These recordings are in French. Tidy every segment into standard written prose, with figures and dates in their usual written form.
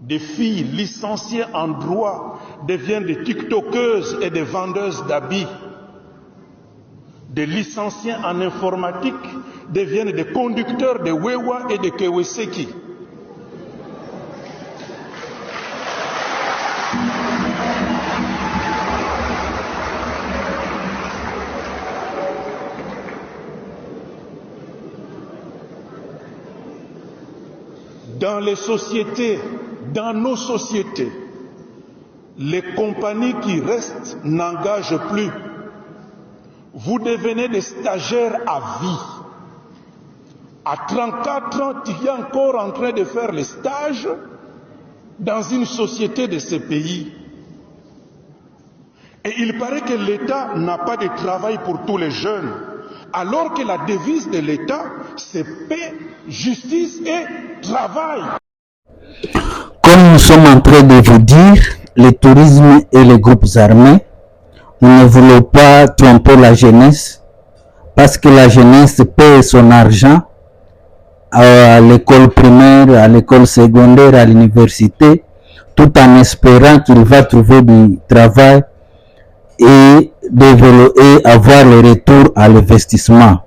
Des filles licenciées en droit deviennent des tiktokeuses et des vendeuses d'habits. Des licenciés en informatique deviennent des conducteurs de Wewa et de Keweseki. Dans les sociétés, dans nos sociétés, les compagnies qui restent n'engagent plus. Vous devenez des stagiaires à vie. À 34 ans, tu es encore en train de faire les stages dans une société de ce pays. Et il paraît que l'État n'a pas de travail pour tous les jeunes, alors que la devise de l'État, c'est paix, justice et travail. Comme nous sommes en train de vous dire, le tourisme et les groupes armés, nous ne voulons pas tromper la jeunesse, parce que la jeunesse paie son argent à l'école primaire, à l'école secondaire, à l'université, tout en espérant qu'il va trouver du travail et avoir le retour à l'investissement.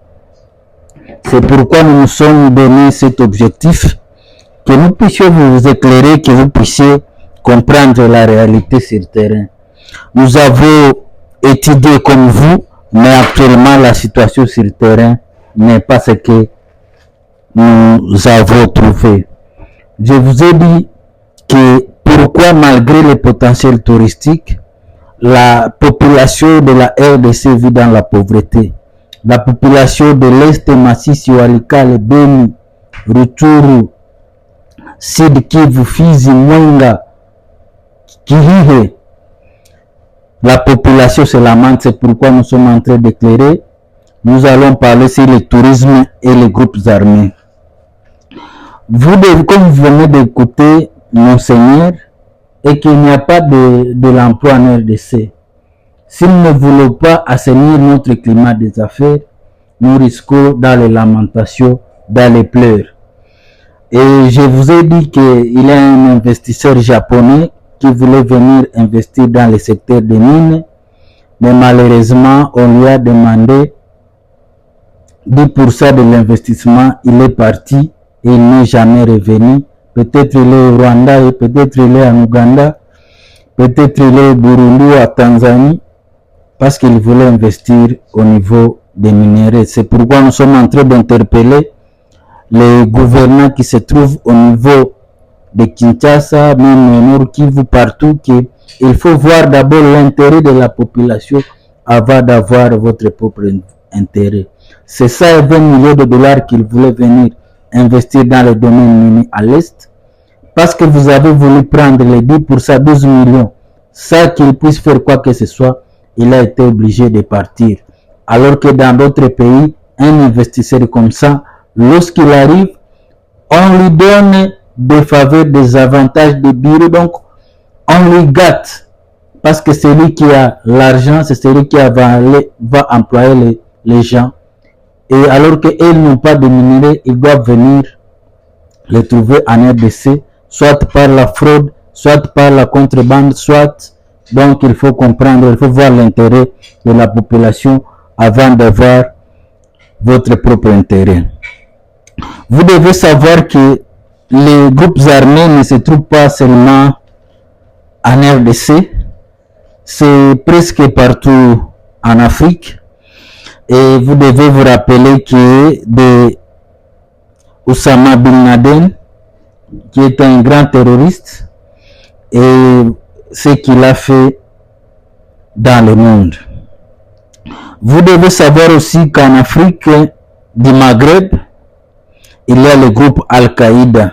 C'est pourquoi nous nous sommes donné cet objectif, que nous puissions vous éclairer, que vous puissiez comprendre la réalité sur le terrain. Nous avons étudié comme vous, mais actuellement la situation sur le terrain n'est pas ce que nous avons trouvé. Je vous ai dit que pourquoi malgré le potentiel touristique, la population de la RDC vit dans la pauvreté. La population de l'Est Massissi, Walikale, Beni, Rutshuru, Sud Kivu, Fizi, Mwenga, Kirihe, la population se lamente. C'est pourquoi nous sommes en train d'éclairer. Nous allons parler sur le tourisme et les groupes armés. Vous devez, comme vous venez d'écouter Monseigneur, et qu'il n'y a pas de l'emploi en RDC. Si nous ne voulons pas assainir notre climat des affaires, nous risquons dans les lamentations, dans les pleurs. Et je vous ai dit qu'il y a un investisseur japonais qui voulait venir investir dans le secteur des mines, mais malheureusement, on lui a demandé 10% de l'investissement. Il est parti et il n'est jamais revenu. Peut-être il est au Rwanda, et peut-être il est en Ouganda, peut-être il est au Burundi ou à Tanzanie, parce qu'il voulait investir au niveau des minéraux. C'est pourquoi nous sommes en train d'interpeller les gouvernants qui se trouvent au niveau de Kinshasa, même au Nord Kivu, partout, qu'il faut voir d'abord l'intérêt de la population avant d'avoir votre propre intérêt. C'est ça, 20 millions de dollars qu'il voulait venir investir dans le domaine minier à l'Est, parce que vous avez voulu prendre les 10%, 12 millions, sans qu'il puisse faire quoi que ce soit, il a été obligé de partir. Alors que dans d'autres pays, un investisseur comme ça, lorsqu'il arrive, on lui donne des faveurs, des avantages, des bureaux, donc on lui gâte, parce que c'est lui qui a l'argent, c'est celui qui va employer les gens. Et alors qu'ils n'ont pas de minerais, ils doivent venir les trouver en RDC, soit par la fraude, soit par la contrebande, soit. Donc il faut comprendre, il faut voir l'intérêt de la population avant d'avoir votre propre intérêt. Vous devez savoir que les groupes armés ne se trouvent pas seulement en RDC, c'est presque partout en Afrique. Et vous devez vous rappeler que Oussama Bin Laden, qui est un grand terroriste, et ce qu'il a fait dans le monde. Vous devez savoir aussi qu'en Afrique du Maghreb, il y a le groupe Al-Qaïda,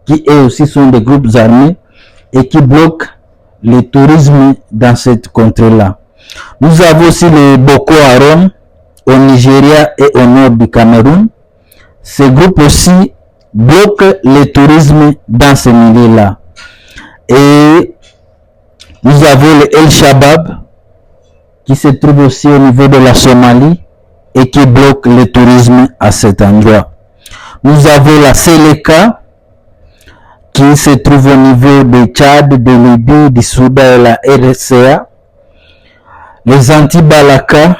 qui eux aussi sont des groupes armés et qui bloquent le tourisme dans cette contrée-là. Nous avons aussi le Boko Haram au Nigeria et au nord du Cameroun. Ces groupes aussi bloquent le tourisme dans ce milieu-là. Et nous avons le El Shabab qui se trouve aussi au niveau de la Somalie et qui bloque le tourisme à cet endroit. Nous avons la Seleka qui se trouve au niveau de Tchad, de Libye, du Soudan et la RCA, les anti-Balaka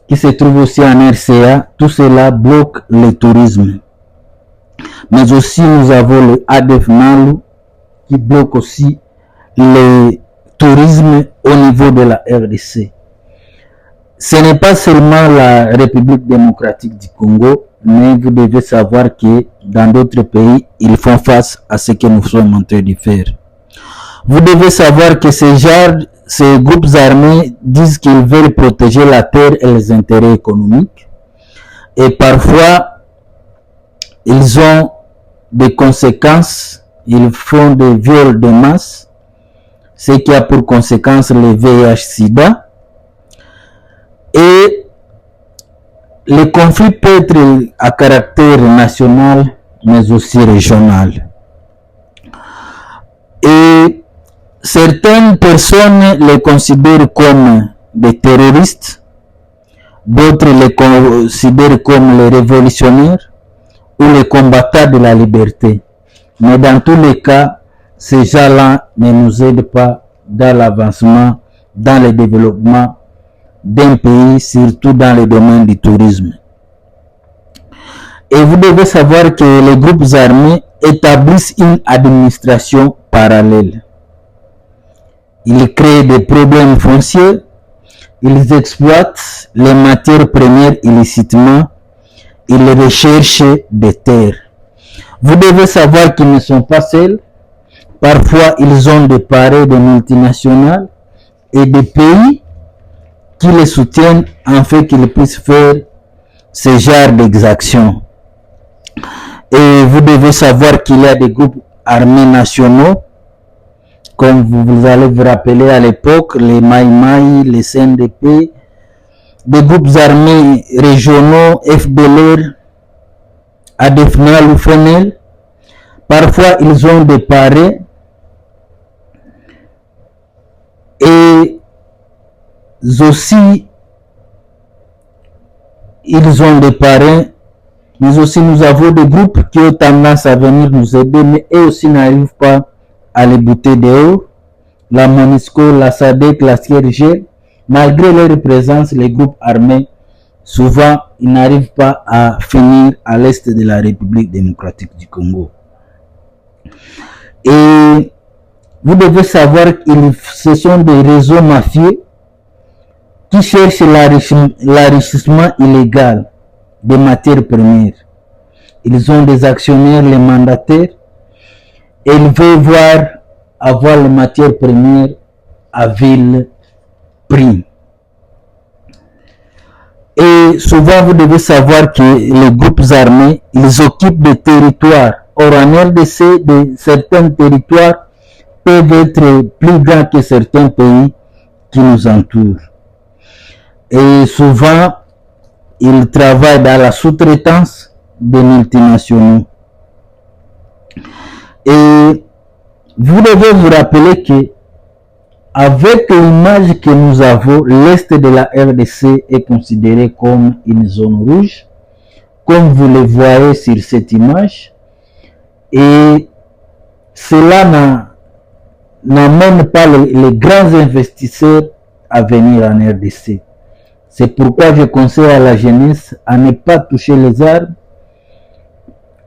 qui se trouvent aussi en RCA, tout cela bloque le tourisme. Mais aussi nous avons le ADF Nalu qui bloque aussi le tourisme au niveau de la RDC. Ce n'est pas seulement la République démocratique du Congo, mais vous devez savoir que dans d'autres pays, ils font face à ce que nous sommes en train de faire. Vous devez savoir que ces groupes armés disent qu'ils veulent protéger la terre et les intérêts économiques. Et parfois, ils ont des conséquences, ils font des viols de masse, ce qui a pour conséquence le VIH-Sida. Et le conflit peut être à caractère national, mais aussi régional. Et certaines personnes les considèrent comme des terroristes, d'autres les considèrent comme les révolutionnaires ou les combattants de la liberté. Mais dans tous les cas, ces gens-là ne nous aident pas dans l'avancement, dans le développement d'un pays, surtout dans le domaine du tourisme. Et vous devez savoir que les groupes armés établissent une administration parallèle. Ils créent des problèmes fonciers, ils exploitent les matières premières illicitement, ils recherchent des terres. Vous devez savoir qu'ils ne sont pas seuls. Parfois, ils ont des parrains de multinationales et des pays qui les soutiennent afin qu'ils puissent faire ce genre d'exactions. Et vous devez savoir qu'il y a des groupes armés nationaux, comme vous allez vous rappeler à l'époque, les Mai Mai, les CNDP, des groupes armés régionaux, FDLR, ADF Nalu ou FNL. Parfois, ils ont des parrains et aussi ils ont des parrains, mais aussi nous avons des groupes qui ont tendance à venir nous aider, mais eux aussi n'arrivent pas à les bouter dehors. La MONUSCO, la SADC, la CIRG, malgré leur présence, les groupes armés, souvent, ils n'arrivent pas à finir à l'est de la République démocratique du Congo. Et vous devez savoir que ce sont des réseaux mafieux qui cherchent l'enrichissement illégal des matières premières. Ils ont des actionnaires, les mandataires, et ils veulent avoir les matières premières à vil prix. Et souvent, vous devez savoir que les groupes armés, ils occupent des territoires. Or, en RDC, certains territoires peuvent être plus grands que certains pays qui nous entourent. Et souvent, ils travaillent dans la sous-traitance des multinationaux. Et vous devez vous rappeler que avec l'image que nous avons, l'Est de la RDC est considéré comme une zone rouge, comme vous le voyez sur cette image, et cela n'amène pas les grands investisseurs à venir en RDC. C'est pourquoi je conseille à la jeunesse à ne pas toucher les armes,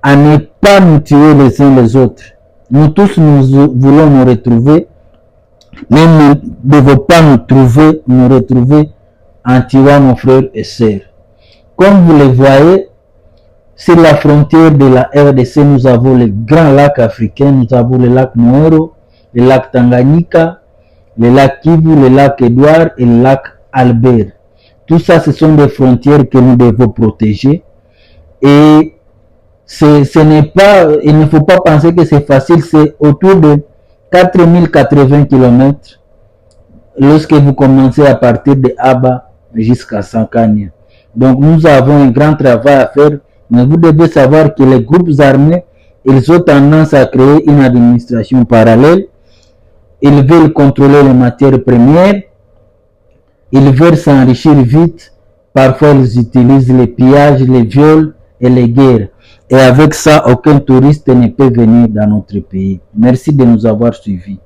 à ne pas nous tuer les uns les autres. Nous tous, nous voulons nous retrouver, mais nous ne devons pas nous retrouver en tuant nos frères et sœurs. Comme vous le voyez, sur la frontière de la RDC, nous avons les grands lacs africains, nous avons le lac Moero, le lac Tanganyika, le lac Kivu, le lac Édouard et le lac Albert. Tout ça, ce sont des frontières que nous devons protéger. Et il ne faut pas penser que c'est facile, c'est autour de 4080 km lorsque vous commencez à partir de Aba jusqu'à Sankania. Donc nous avons un grand travail à faire, mais vous devez savoir que les groupes armés, ils ont tendance à créer une administration parallèle. Ils veulent contrôler les matières premières, ils veulent s'enrichir vite. Parfois ils utilisent les pillages, les viols et les guerres. Et avec ça, aucun touriste ne peut venir dans notre pays. Merci de nous avoir suivis.